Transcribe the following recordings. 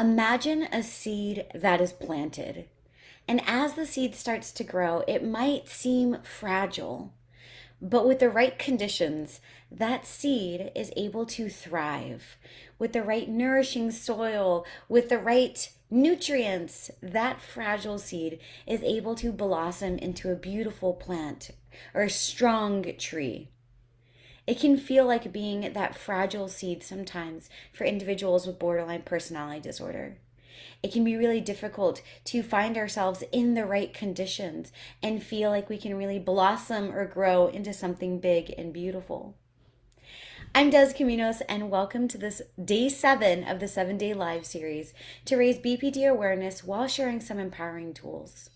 Imagine a seed that is planted. And as the seed starts to grow, it might seem fragile, but with the right conditions, that seed is able to thrive. With the right nourishing soil, with the right nutrients, that fragile seed is able to blossom into a beautiful plant or a strong tree. It can feel like being that fragile seed sometimes for individuals with borderline personality disorder. It can be really difficult to find ourselves in the right conditions and feel like we can really blossom or grow into something big and beautiful. I'm Des Caminos, and welcome to this day 7 of the 7-Day Live series to raise BPD awareness while sharing some empowering tools.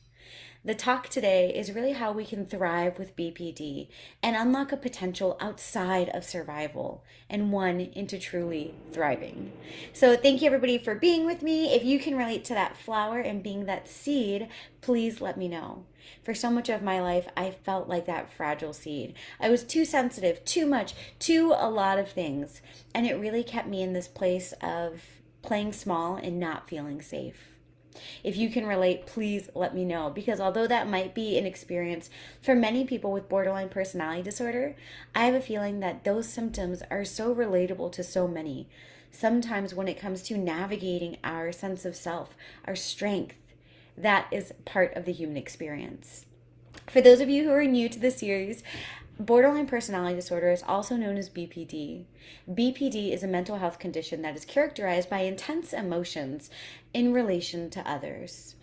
The talk today is really how we can thrive with BPD and unlock a potential outside of survival and one into truly thriving. So thank you everybody for being with me. If you can relate to that flower and being that seed, please let me know. For so much of my life, I felt like that fragile seed. I was too sensitive, too much, to a lot of things. And it really kept me in this place of playing small and not feeling safe. If you can relate, please let me know, because although that might be an experience for many people with borderline personality disorder, I have a feeling that those symptoms are so relatable to so many. Sometimes when it comes to navigating our sense of self, our strength, that is part of the human experience. For those of you who are new to the series, borderline personality disorder is also known as BPD. BPD is a mental health condition that is characterized by intense emotions in relation to others.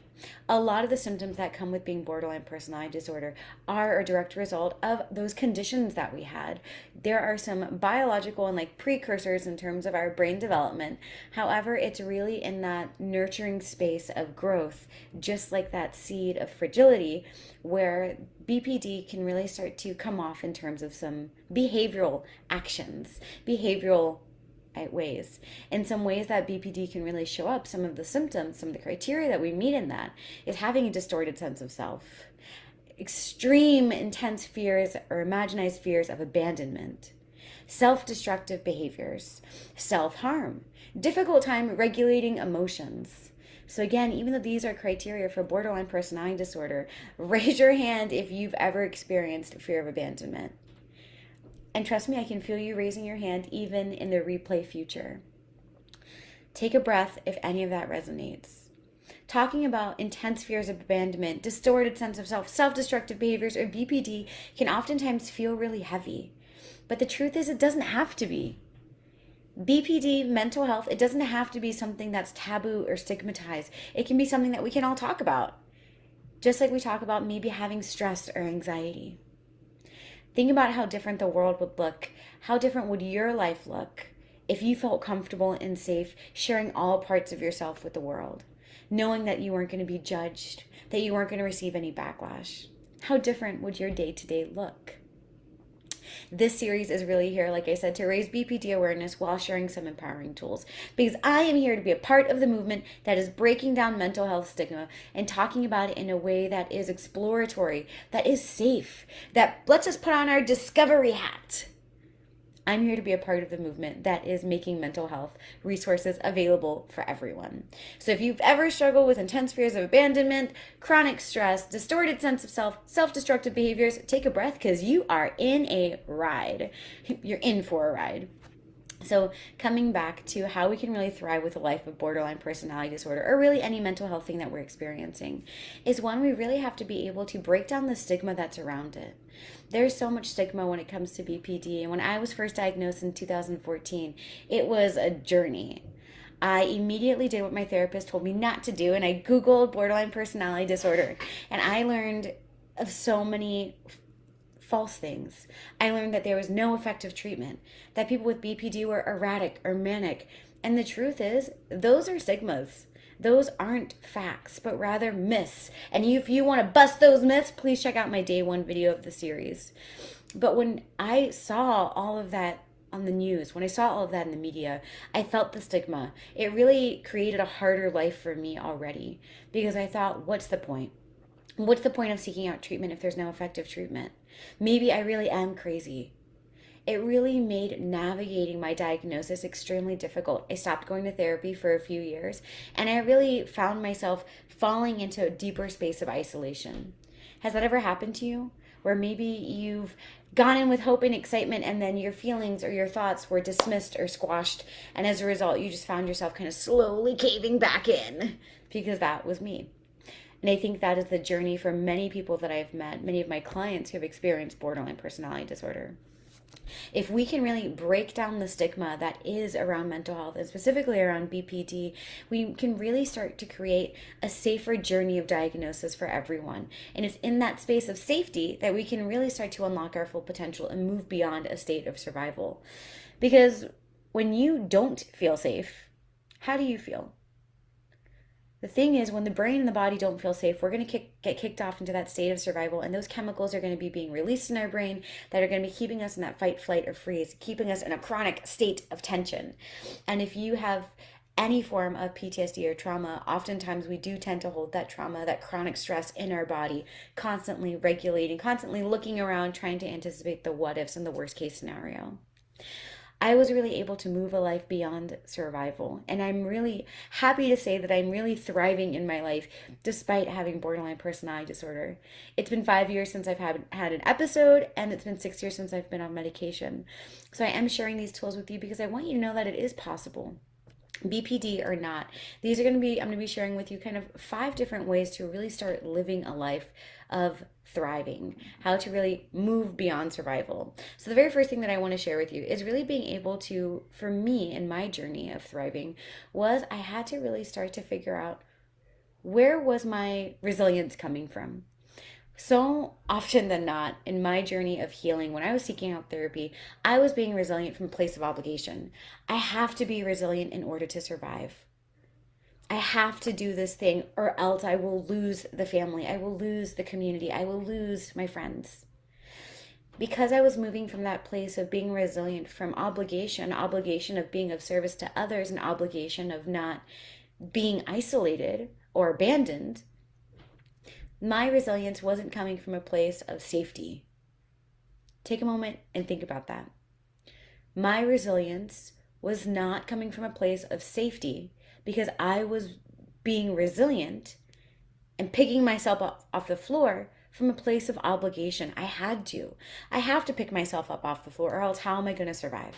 A lot of the symptoms that come with being borderline personality disorder are a direct result of those conditions that we had. There are some biological and precursors in terms of our brain development. However, it's really in that nurturing space of growth, just like that seed of fragility, where BPD can really start to come off in terms of some behavioral actions, behavioral ways. In some ways that BPD can really show up, some of the symptoms, some of the criteria that we meet in that is having a distorted sense of self, extreme intense fears or imaginized fears of abandonment, self-destructive behaviors, self-harm, difficult time regulating emotions. So again, even though these are criteria for borderline personality disorder, raise your hand if you've ever experienced fear of abandonment. And trust me, I can feel you raising your hand even in the replay future. Take a breath if any of that resonates. Talking about intense fears of abandonment, distorted sense of self, self-destructive behaviors, or BPD can oftentimes feel really heavy. But the truth is, it doesn't have to be. BPD, mental health, it doesn't have to be something that's taboo or stigmatized. It can be something that we can all talk about. Just like we talk about maybe having stress or anxiety. Think about how different the world would look. How different would your life look if you felt comfortable and safe sharing all parts of yourself with the world, knowing that you weren't going to be judged, that you weren't going to receive any backlash? How different would your day-to-day look? This series is really here, like I said, to raise BPD awareness while sharing some empowering tools, because I am here to be a part of the movement that is breaking down mental health stigma and talking about it in a way that is exploratory, that is safe, that lets us put on our discovery hat. I'm here to be a part of the movement that is making mental health resources available for everyone. So if you've ever struggled with intense fears of abandonment, chronic stress, distorted sense of self, self-destructive behaviors, take a breath, because you are in a ride. You're in for a ride. So coming back to how we can really thrive with a life of borderline personality disorder, or really any mental health thing that we're experiencing, is one, we really have to be able to break down the stigma that's around it. There's so much stigma when it comes to BPD. And when I was first diagnosed in 2014, it was a journey. I immediately did what my therapist told me not to do, and I Googled borderline personality disorder. And I learned of so many false things. I learned that there was no effective treatment, that people with BPD were erratic or manic. And the truth is, those are stigmas. Those aren't facts, but rather myths. And if you want to bust those myths, please check out my day 1 video of the series. But when I saw all of that on the news, when I saw all of that in the media, I felt the stigma. It really created a harder life for me already, because I thought, what's the point? What's the point of seeking out treatment if there's no effective treatment? Maybe I really am crazy. it really made navigating my diagnosis extremely difficult. I stopped going to therapy for a few years, and I really found myself falling into a deeper space of isolation. Has that ever happened to you? Where maybe you've gone in with hope and excitement, and then your feelings or your thoughts were dismissed or squashed, and as a result, you just found yourself kind of slowly caving back in, because that was me. And I think that is the journey for many people that I've met, many of my clients who have experienced borderline personality disorder. If we can really break down the stigma that is around mental health and specifically around BPD, we can really start to create a safer journey of diagnosis for everyone. And it's in that space of safety that we can really start to unlock our full potential and move beyond a state of survival. Because when you don't feel safe, how do you feel? The thing is, when the brain and the body don't feel safe, we're going to get kicked off into that state of survival, and those chemicals are going to be being released in our brain that are going to be keeping us in that fight, flight, or freeze, keeping us in a chronic state of tension. And if you have any form of PTSD or trauma, oftentimes we do tend to hold that trauma, that chronic stress in our body, constantly regulating, constantly looking around, trying to anticipate the what ifs and the worst case scenario. I was really able to move a life beyond survival. And I'm really happy to say that I'm really thriving in my life despite having borderline personality disorder. It's been 5 years since I've had an episode, and it's been 6 years since I've been on medication. So I am sharing these tools with you because I want you to know that it is possible. BPD or not, I'm going to be sharing with you kind of 5 different ways to really start living a life of thriving, how to really move beyond survival. So the very first thing that I want to share with you is really being able to, for me in my journey of thriving, was I had to really start to figure out, where was my resilience coming from? So often than not, in my journey of healing, when I was seeking out therapy, I was being resilient from a place of obligation. I have to be resilient in order to survive. I have to do this thing, or else I will lose the family. I will lose the community. I will lose my friends. Because I was moving from that place of being resilient from obligation of being of service to others, an obligation of not being isolated or abandoned, my resilience wasn't coming from a place of safety. Take a moment and think about that. My resilience was not coming from a place of safety because I was being resilient and picking myself up off the floor from a place of obligation. I have to pick myself up off the floor, or else how am I going to survive?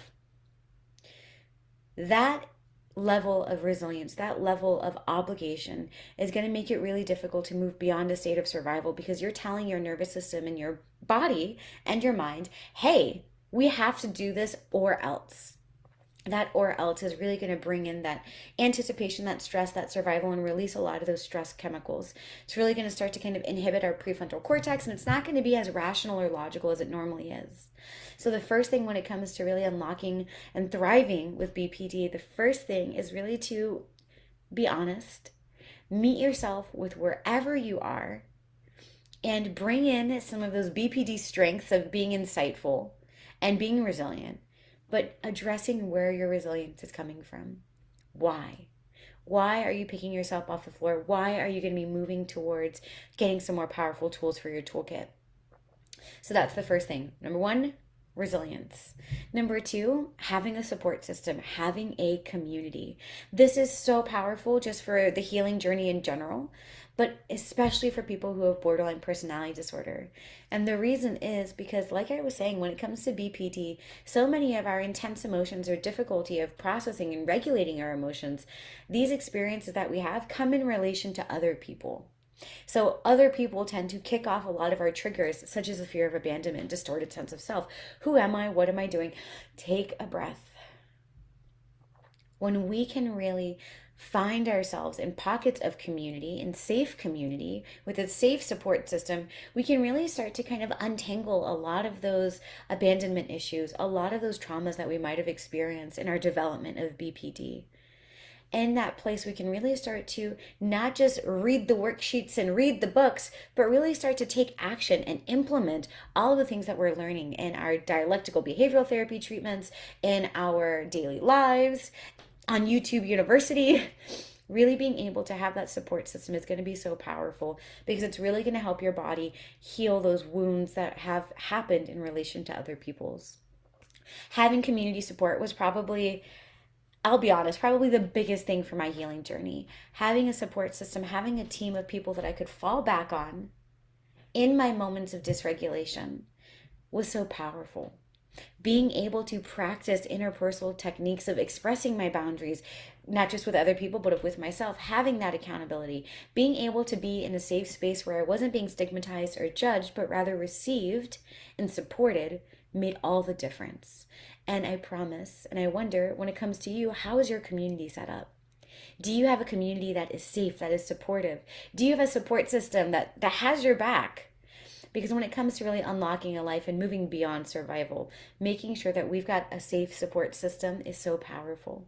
That level of resilience, that level of obligation is going to make it really difficult to move beyond a state of survival, because you're telling your nervous system and your body and your mind, hey, we have to do this or else. That or else is really going to bring in that anticipation, that stress, that survival, and release a lot of those stress chemicals. It's really going to start to kind of inhibit our prefrontal cortex, and it's not going to be as rational or logical as it normally is. So the first thing when it comes to really unlocking and thriving with BPD, the first thing is really to be honest, meet yourself with wherever you are, and bring in some of those BPD strengths of being insightful and being resilient, but addressing where your resilience is coming from. Why? Why are you picking yourself off the floor? Why are you going to be moving towards getting some more powerful tools for your toolkit? So that's the first thing. Number 1, resilience. Number 2, having a support system, having a community. This is so powerful just for the healing journey in general, but especially for people who have borderline personality disorder. And the reason is because, like I was saying, when it comes to BPD, so many of our intense emotions or difficulty of processing and regulating our emotions, these experiences that we have come in relation to other people. So other people tend to kick off a lot of our triggers, such as a fear of abandonment, distorted sense of self. Who am I? What am I doing? Take a breath. When we can really find ourselves in pockets of community, in safe community, with a safe support system, we can really start to kind of untangle a lot of those abandonment issues, a lot of those traumas that we might have experienced in our development of BPD. In that place, we can really start to not just read the worksheets and read the books, but really start to take action and implement all of the things that we're learning in our dialectical behavioral therapy treatments, in our daily lives, on YouTube University. Really being able to have that support system is going to be so powerful, because it's really going to help your body heal those wounds that have happened in relation to other people's. Having community support was probably, I'll be honest, probably the biggest thing for my healing journey. Having a support system, having a team of people that I could fall back on in my moments of dysregulation was so powerful. Being able to practice interpersonal techniques of expressing my boundaries, not just with other people, but with myself, having that accountability, being able to be in a safe space where I wasn't being stigmatized or judged, but rather received and supported, made all the difference. And I promise, and I wonder, when it comes to you, how is your community set up? Do you have a community that is safe, that is supportive? Do you have a support system that has your back? Because when it comes to really unlocking a life and moving beyond survival, making sure that we've got a safe support system is so powerful.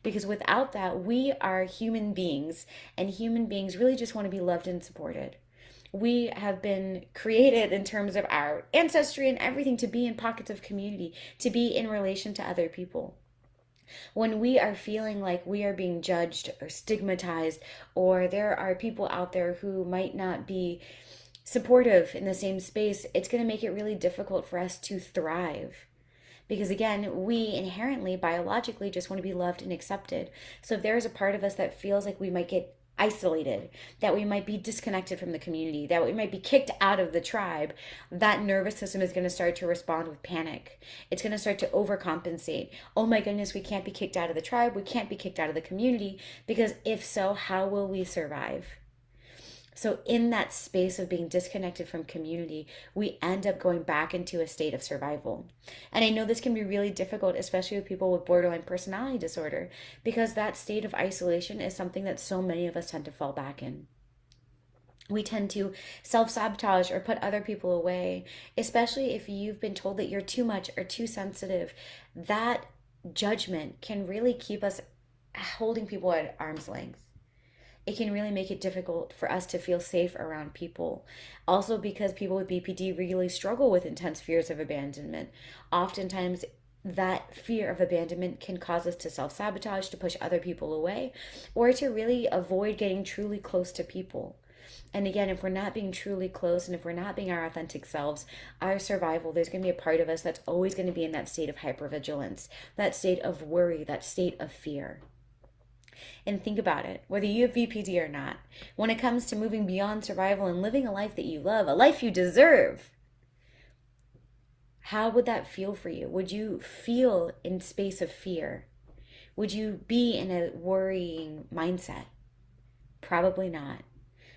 Because without that, we are human beings, and human beings really just want to be loved and supported. We have been created in terms of our ancestry and everything to be in pockets of community, to be in relation to other people. When we are feeling like we are being judged or stigmatized, or there are people out there who might not be supportive in the same space, it's going to make it really difficult for us to thrive. Because again, we inherently, biologically, just want to be loved and accepted. So if there's a part of us that feels like we might get isolated, that we might be disconnected from the community, that we might be kicked out of the tribe, that nervous system is going to start to respond with panic. It's going to start to overcompensate. Oh my goodness, we can't be kicked out of the tribe. We can't be kicked out of the community, because if so, how will we survive? So, in that space of being disconnected from community, we end up going back into a state of survival. And I know this can be really difficult, especially with people with borderline personality disorder, because that state of isolation is something that so many of us tend to fall back in. We tend to self sabotage or put other people away, especially if you've been told that you're too much or too sensitive. That judgment can really keep us holding people at arm's length. It can really make it difficult for us to feel safe around people. Also, because people with BPD really struggle with intense fears of abandonment. Oftentimes, that fear of abandonment can cause us to self sabotage, to push other people away, or to really avoid getting truly close to people. And again, if we're not being truly close and if we're not being our authentic selves, our survival, there's going to be a part of us that's always going to be in that state of hypervigilance, that state of worry, that state of fear. And think about it, whether you have BPD or not, when it comes to moving beyond survival and living a life that you love, a life you deserve, how would that feel for you? Would you feel in space of fear? Would you be in a worrying mindset? Probably not.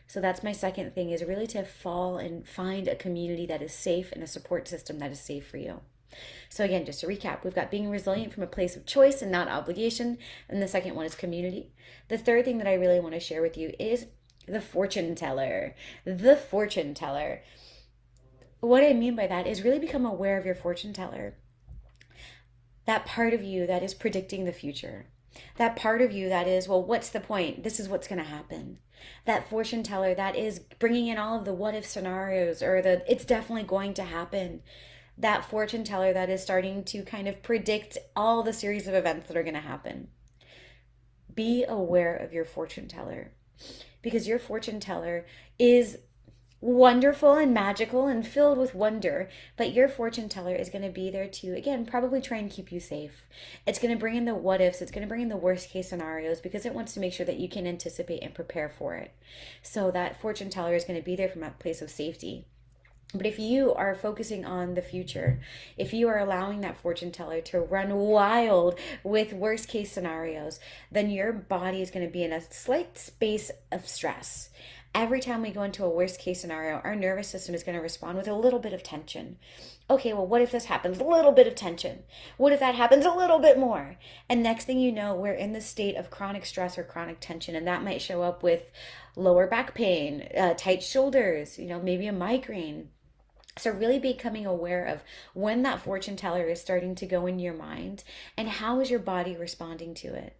So that's my second thing, is really to fall and find a community that is safe and a support system that is safe for you. So again, just to recap, we've got being resilient from a place of choice and not obligation. And the second one is community. The third thing that I really want to share with you is the fortune teller. The fortune teller. What I mean by that is really become aware of your fortune teller. That part of you that is predicting the future. That part of you that is, well, what's the point? This is what's going to happen. That fortune teller that is bringing in all of the what if scenarios, or the it's definitely going to happen. That fortune teller that is starting to kind of predict all the series of events that are going to happen. Be aware of your fortune teller, because your fortune teller is wonderful and magical and filled with wonder, but your fortune teller is going to be there to, again, probably try and keep you safe. It's going to bring in the what ifs, it's going to bring in the worst case scenarios, because it wants to make sure that you can anticipate and prepare for it. So that fortune teller is going to be there from a place of safety. But if you are focusing on the future, if you are allowing that fortune teller to run wild with worst case scenarios, then your body is going to be in a slight space of stress. Every time we go into a worst case scenario, our nervous system is going to respond with a little bit of tension. Okay, well, what if this happens? A little bit of tension. What if that happens? A little bit more. And next thing you know, we're in the state of chronic stress or chronic tension. And that might show up with lower back pain, tight shoulders, maybe a migraine. So really becoming aware of when that fortune teller is starting to go in your mind, and how is your body responding to it?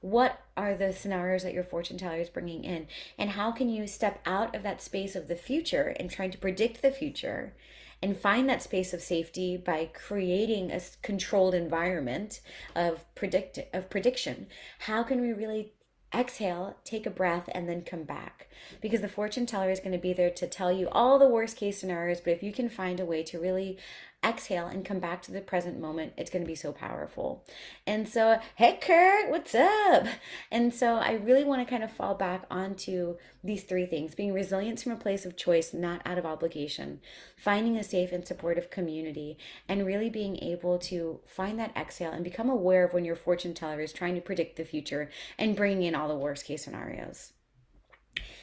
What are the scenarios that your fortune teller is bringing in? And how can you step out of that space of the future and trying to predict the future and find that space of safety by creating a controlled environment of prediction? How can we really exhale, take a breath, and then come back? Because the fortune teller is going to be there to tell you all the worst case scenarios, but if you can find a way to really exhale and come back to the present moment, it's going to be so powerful. And so, hey Kurt, what's up? And so I really want to kind of fall back onto these three things: being resilient from a place of choice, not out of obligation, finding a safe and supportive community, and really being able to find that exhale and become aware of when your fortune teller is trying to predict the future and bringing in all the worst case scenarios.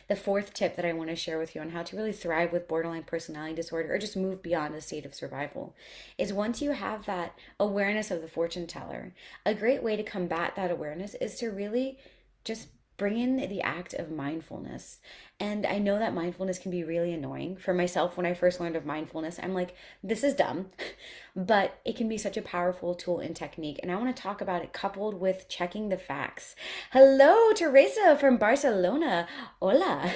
The fourth tip that I want to share with you on how to really thrive with borderline personality disorder, or just move beyond a state of survival, is once you have that awareness of the fortune teller, a great way to combat that awareness is to really just bring in the act of mindfulness. And I know that mindfulness can be really annoying. For myself, when I first learned of mindfulness, I'm like, this is dumb. But it can be such a powerful tool and technique. And I want to talk about it coupled with checking the facts. Hello, Teresa from Barcelona. Hola.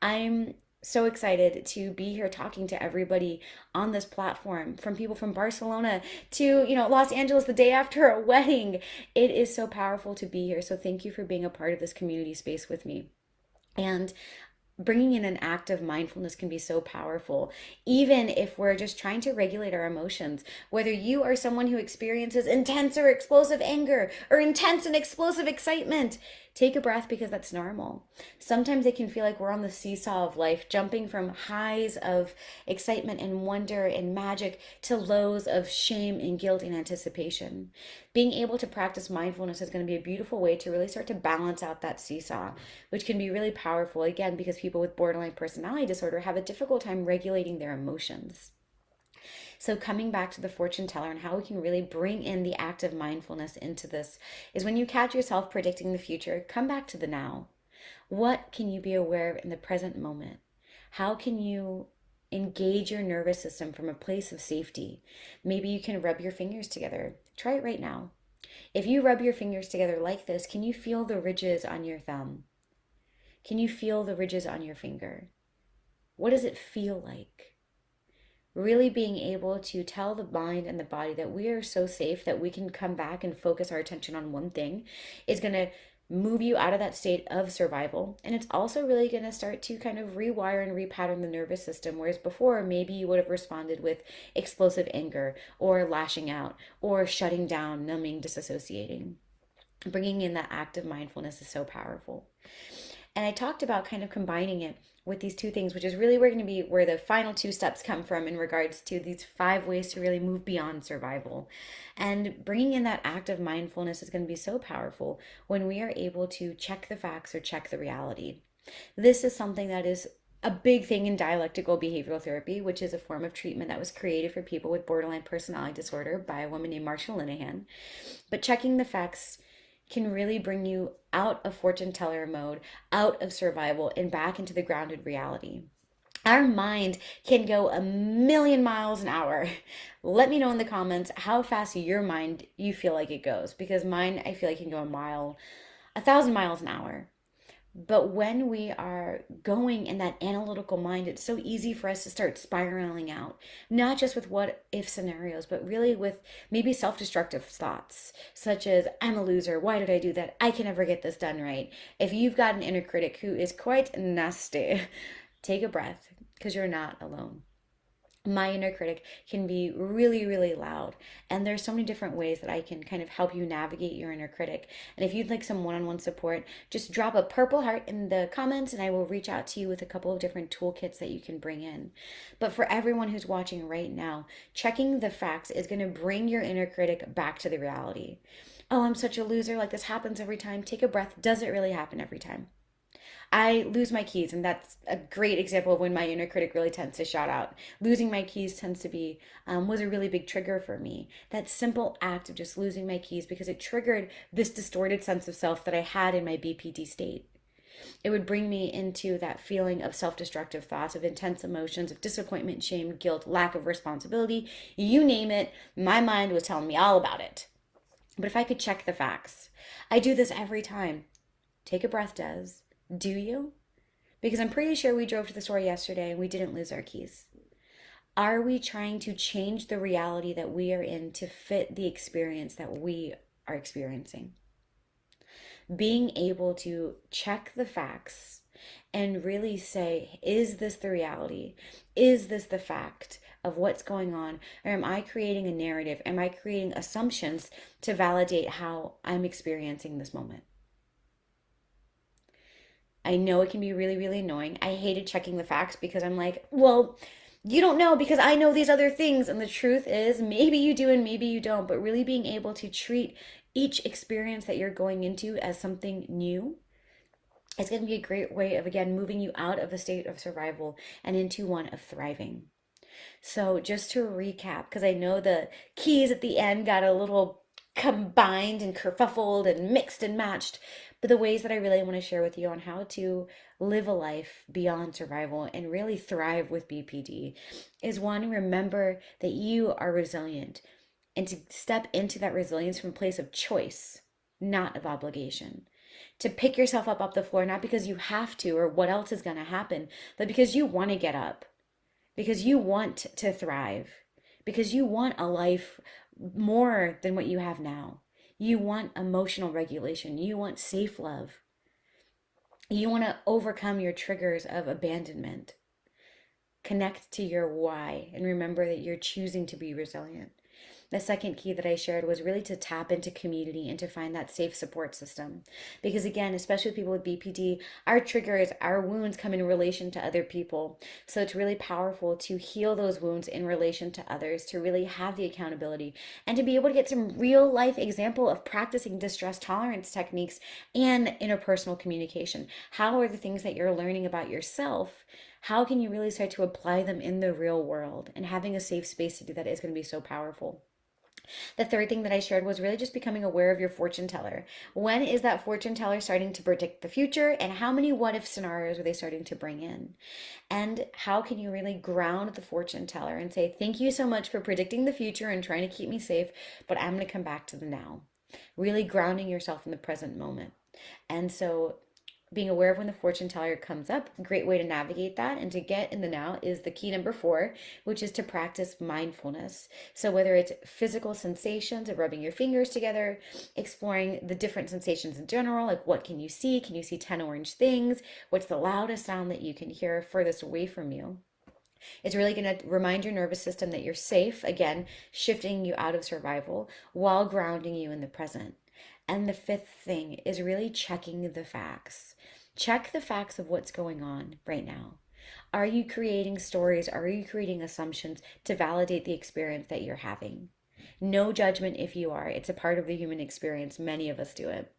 I'm so excited to be here talking to everybody on this platform, from people from Barcelona to, Los Angeles the day after a wedding. It is so powerful to be here. So thank you for being a part of this community space with me. And bringing in an act of mindfulness can be so powerful, even if we're just trying to regulate our emotions. Whether you are someone who experiences intense or explosive anger or intense and explosive excitement, take a breath, because that's normal. Sometimes it can feel like we're on the seesaw of life, jumping from highs of excitement and wonder and magic to lows of shame and guilt and anticipation. Being able to practice mindfulness is going to be a beautiful way to really start to balance out that seesaw, which can be really powerful, again, because people with borderline personality disorder have a difficult time regulating their emotions. So, coming back to the fortune teller and how we can really bring in the act of mindfulness into this is, when you catch yourself predicting the future, come back to the now. What can you be aware of in the present moment? How can you engage your nervous system from a place of safety? Maybe you can rub your fingers together. Try it right now. If you rub your fingers together like this, can you feel the ridges on your thumb? Can you feel the ridges on your finger? What does it feel like? Really being able to tell the mind and the body that we are so safe that we can come back and focus our attention on one thing is going to move you out of that state of survival. And it's also really going to start to kind of rewire and repattern the nervous system. Whereas before, maybe you would have responded with explosive anger or lashing out or shutting down, numbing, disassociating. Bringing in that act of mindfulness is so powerful. And I talked about kind of combining it with these two things, which is really going to be where the final two steps come from in regards to these 5 ways to really move beyond survival. And bringing in that act of mindfulness is going to be so powerful when we are able to check the facts or check the reality. This is something that is a big thing in dialectical behavioral therapy, which is a form of treatment that was created for people with borderline personality disorder by a woman named Marsha Linehan. But checking the facts can really bring you out of fortune teller mode, out of survival, and back into the grounded reality. Our mind can go a million miles an hour. Let me know in the comments how fast your mind you feel like it goes, because mine, I feel like, can go 1,000 miles an hour. But when we are going in that analytical mind, it's so easy for us to start spiraling out, not just with what if scenarios, but really with maybe self-destructive thoughts, such as, I'm a loser, why did I do that? I can never get this done right. If you've got an inner critic who is quite nasty, take a breath, because you're not alone. My inner critic can be really, really loud. And there's so many different ways that I can kind of help you navigate your inner critic. And if you'd like some one-on-one support, just drop a purple heart in the comments and I will reach out to you with a couple of different toolkits that you can bring in. But for everyone who's watching right now, checking the facts is going to bring your inner critic back to the reality. Oh, I'm such a loser, like this happens every time. Take a breath. Does it really happen every time? I lose my keys, and that's a great example of when my inner critic really tends to shout out. Losing my keys tends to be, was a really big trigger for me. That simple act of just losing my keys, because it triggered this distorted sense of self that I had in my BPD state. It would bring me into that feeling of self-destructive thoughts, of intense emotions, of disappointment, shame, guilt, lack of responsibility. You name it, my mind was telling me all about it. But if I could check the facts, I do this every time. Take a breath, Des. Do you? Because I'm pretty sure we drove to the store yesterday and we didn't lose our keys. Are we trying to change the reality that we are in to fit the experience that we are experiencing? Being able to check the facts and really say, is this the reality? Is this the fact? of what's going on? Or am I creating a narrative? Am I creating assumptions to validate how I'm experiencing this moment? I know it can be really, really annoying. I hated checking the facts because I'm like, well, you don't know because I know these other things. And the truth is, maybe you do and maybe you don't. But really being able to treat each experience that you're going into as something new is going to be a great way of, again, moving you out of a state of survival and into one of thriving. So, just to recap, because I know the keys at the end got a little combined and kerfuffled and mixed and matched, but the ways that I really want to share with you on how to live a life beyond survival and really thrive with BPD is one, remember that you are resilient and to step into that resilience from a place of choice, not of obligation. To pick yourself up off the floor, not because you have to or what else is going to happen, but because you want to get up, because you want to thrive, because you want a life more than what you have now. You want emotional regulation. You want safe love. You want to overcome your triggers of abandonment. Connect to your why and remember that you're choosing to be resilient. The second key that I shared was really to tap into community and to find that safe support system. Because again, especially with people with BPD, our triggers, our wounds come in relation to other people. So it's really powerful to heal those wounds in relation to others, to really have the accountability and to be able to get some real life example of practicing distress tolerance techniques and interpersonal communication. How are the things that you're learning about yourself? How can you really start to apply them in the real world? And having a safe space to do that is going to be so powerful. The third thing that I shared was really just becoming aware of your fortune teller. When is that fortune teller starting to predict the future, and how many what if scenarios are they starting to bring in? And how can you really ground the fortune teller and say, thank you so much for predicting the future and trying to keep me safe, but I'm going to come back to the now. Really grounding yourself in the present moment. And so being aware of when the fortune teller comes up, a great way to navigate that and to get in the now is the key number 4, which is to practice mindfulness. So whether it's physical sensations of rubbing your fingers together, exploring the different sensations in general, like what can you see? Can you see 10 orange things? What's the loudest sound that you can hear furthest away from you? It's really going to remind your nervous system that you're safe, again, shifting you out of survival while grounding you in the present. And the fifth thing is really checking the facts. Check the facts of what's going on right now. Are you creating stories? Are you creating assumptions to validate the experience that you're having? No judgment if you are. It's a part of the human experience. Many of us do it.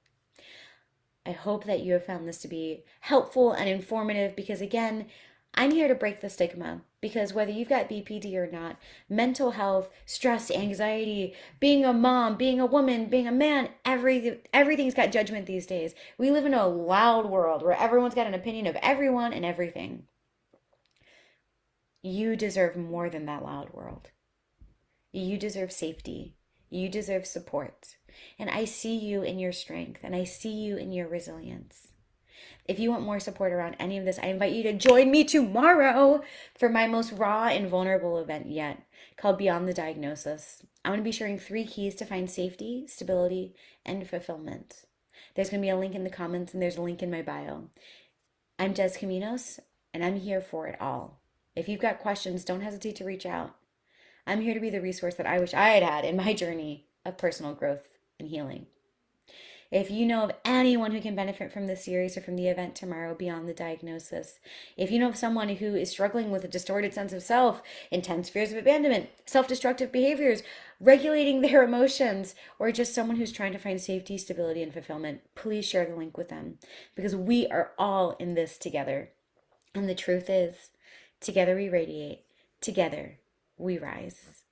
I hope that you have found this to be helpful and informative because, again, I'm here to break the stigma because whether you've got BPD or not, mental health, stress, anxiety, being a mom, being a woman, being a man, everything's got judgment these days. We live in a loud world where everyone's got an opinion of everyone and everything. You deserve more than that loud world. You deserve safety. You deserve support. And I see you in your strength and I see you in your resilience. If you want more support around any of this, I invite you to join me tomorrow for my most raw and vulnerable event yet, called Beyond the Diagnosis. I'm going to be sharing 3 keys to find safety, stability, and fulfillment. There's going to be a link in the comments and there's a link in my bio. I'm Des Caminos, and I'm here for it all. If you've got questions, don't hesitate to reach out. I'm here to be the resource that I wish I had had in my journey of personal growth and healing. If you know of anyone who can benefit from this series or from the event tomorrow Beyond the Diagnosis, if you know of someone who is struggling with a distorted sense of self, intense fears of abandonment, self-destructive behaviors, regulating their emotions, or just someone who's trying to find safety, stability, and fulfillment, please share the link with them because we are all in this together. And the truth is, together we radiate, together we rise.